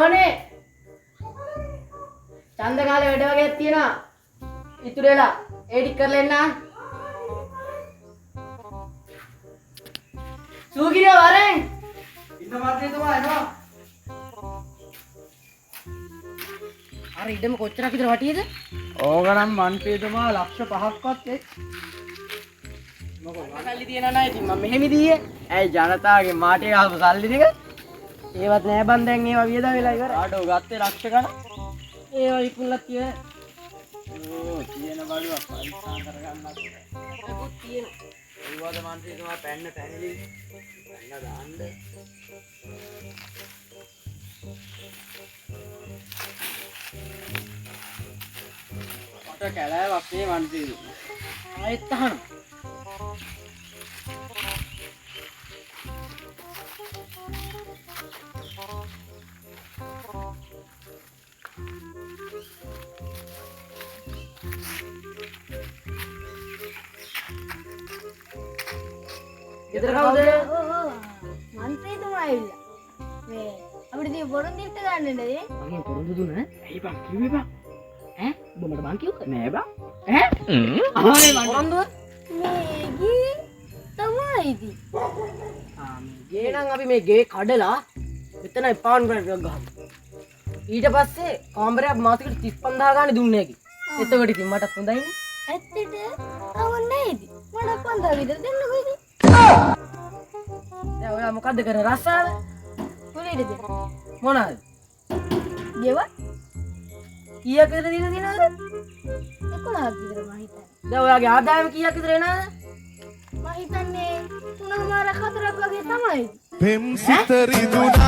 රෝහනේ ඡන්ද කාලේ වැඩ වගේක් තියෙනවා. ඉතුරු වෙලා ඒ ටික කරලා එන්න. සූගිරිය වරෙන් ඉන්න මන්ත්‍රීතුමා එනවා. අර ඉඩම කොච්චරක් විතර වටියේද? ඕගනම් මන්ත්‍රීතුමා ලක්ෂ 5ක්වත් එක්. මොකද සල්ලි තියනවා නෑ ඉතින් මම මෙහෙම දීයේ. ඇයි ජනතාවගේ මාටේ ආපු සල්ලි ටික? ඒවත් නෑ බන් දැන් ඒවා වියදම් වෙලා ඉවරයි. ආඩෝ ගත්තේ ලක්ෂ ගණන්. ඒවා විකුණලා තිය. ඕ තියෙන බඩුවක් පරිස්සම් කරගන්නත්. ඒකුත් තියෙන. ඒවද මන්ත්‍රීතුමා පැන්න පැනලි. පැන්න දාන්න. මට කැලෑවක් මේ මන්ත්‍රීතුමා. ආයෙත් අහනවා. ගෙදර කවුද? මන්ත්‍රීතුමා ඇවිල්ලා. මේ අපිට තියෙන පොරොන්දු ඉස්ස ගන්න නේද? මගේ පොරොන්දු දුන්න ඇයි බං කිව්වේ බං? ඈ උඹ මට බං කිව්වද? නෑ බං. ඈ? අහන්නේ මං පොරොන්දුව? මේ ගේ තමයි ඉතින්. ගේ නම් අපි මේ ගේ කඩලා මෙතන පාන් කරලා ගහමු. ඊට පස්සේ කාමරයක් මාසෙකට 35000 ගානේ දුන්නේ නැකි. එතකොට ඉතින් මටත් හොඳයිනේ. ඇත්තට අවන්නේ ඉතින්. මට 5000 විතර දෙන්නකෝ ඉතින්. දැන් ඔයා මොකද්ද කරන්නේ රස්සාව? කොලේද දෙන්න? මොනවාද? ගෙවල් කීයක් විතර දීලා තියෙනවද? 11ක් විතර මම හිතන්නේ. දැන් ඔයාගේ ආදායම කීයක් විතර එනවද? මම හිතන්නේ 3මාර 4ක් වගේ තමයි. පෙම් සිත රිදුනා